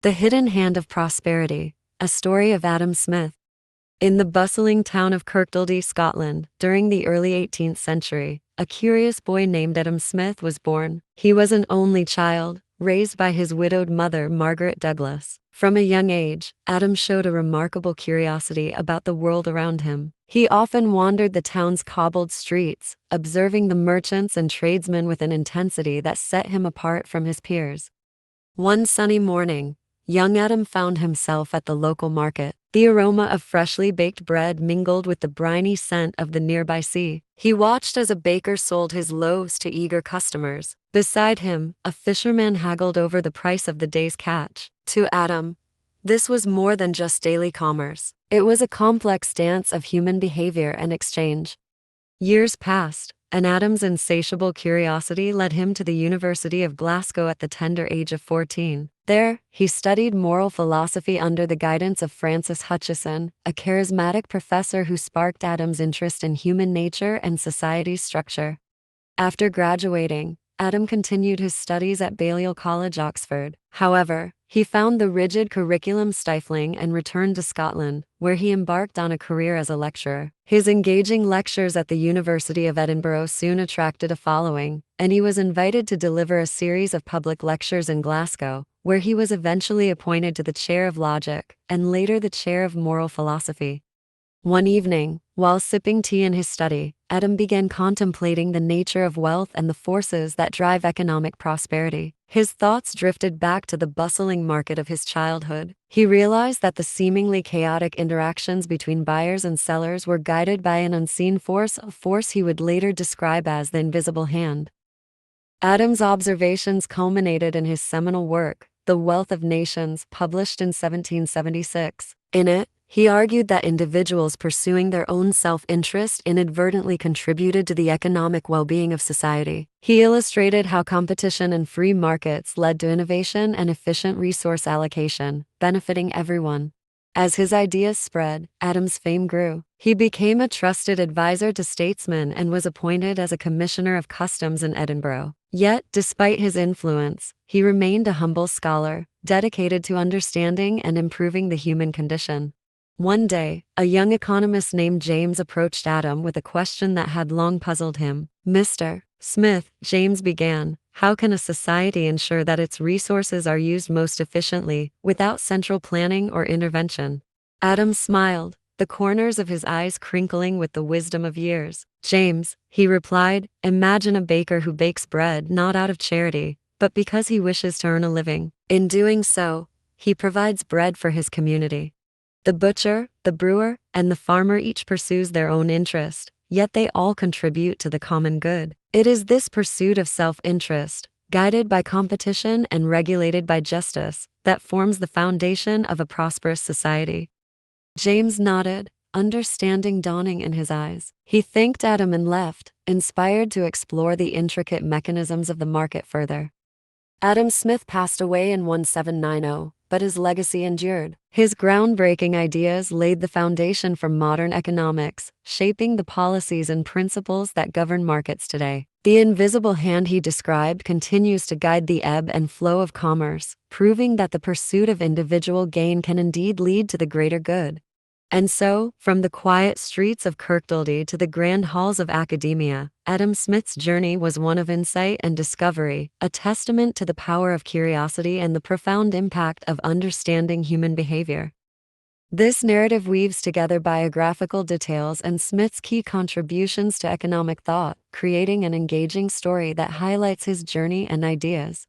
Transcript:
The Hidden Hand of Prosperity, a story of Adam Smith. In the bustling town of Kirkcaldy, Scotland, during the early 18th century, a curious boy named Adam Smith was born. He was an only child, raised by his widowed mother, Margaret Douglas. From a young age, Adam showed a remarkable curiosity about the world around him. He often wandered the town's cobbled streets, observing the merchants and tradesmen with an intensity that set him apart from his peers. One sunny morning, young Adam found himself at the local market. The aroma of freshly baked bread mingled with the briny scent of the nearby sea. He watched as a baker sold his loaves to eager customers. Beside him, a fisherman haggled over the price of the day's catch. To Adam, this was more than just daily commerce. It was a complex dance of human behavior and exchange. Years passed, and Adam's insatiable curiosity led him to the University of Glasgow at the tender age of 14. There, he studied moral philosophy under the guidance of Francis Hutcheson, a charismatic professor who sparked Adam's interest in human nature and society's structure. After graduating, Adam continued his studies at Balliol College, Oxford. However, he found the rigid curriculum stifling and returned to Scotland, where he embarked on a career as a lecturer. His engaging lectures at the University of Edinburgh soon attracted a following, and he was invited to deliver a series of public lectures in Glasgow, where he was eventually appointed to the chair of logic, and later the chair of moral philosophy. One evening, while sipping tea in his study, Adam began contemplating the nature of wealth and the forces that drive economic prosperity. His thoughts drifted back to the bustling market of his childhood. He realized that the seemingly chaotic interactions between buyers and sellers were guided by an unseen force, a force he would later describe as the invisible hand. Adam's observations culminated in his seminal work, The Wealth of Nations, published in 1776. In it, he argued that individuals pursuing their own self-interest inadvertently contributed to the economic well-being of society. He illustrated how competition and free markets led to innovation and efficient resource allocation, benefiting everyone. As his ideas spread, Adam's fame grew. He became a trusted advisor to statesmen and was appointed as a commissioner of customs in Edinburgh. Yet, despite his influence, he remained a humble scholar, dedicated to understanding and improving the human condition. One day, a young economist named James approached Adam with a question that had long puzzled him. "Mr. Smith," James began, "how can a society ensure that its resources are used most efficiently, without central planning or intervention?" Adam smiled, the corners of his eyes crinkling with the wisdom of years. "James," he replied, "imagine a baker who bakes bread not out of charity, but because he wishes to earn a living. In doing so, he provides bread for his community. The butcher, the brewer, and the farmer each pursues their own interest, yet they all contribute to the common good. It is this pursuit of self-interest, guided by competition and regulated by justice, that forms the foundation of a prosperous society." James nodded, understanding dawning in his eyes. He thanked Adam and left, inspired to explore the intricate mechanisms of the market further. Adam Smith passed away in 1790, but his legacy endured. His groundbreaking ideas laid the foundation for modern economics, shaping the policies and principles that govern markets today. The invisible hand he described continues to guide the ebb and flow of commerce, proving that the pursuit of individual gain can indeed lead to the greater good. And so, from the quiet streets of Kirkcaldy to the grand halls of academia, Adam Smith's journey was one of insight and discovery, a testament to the power of curiosity and the profound impact of understanding human behavior. This narrative weaves together biographical details and Smith's key contributions to economic thought, creating an engaging story that highlights his journey and ideas.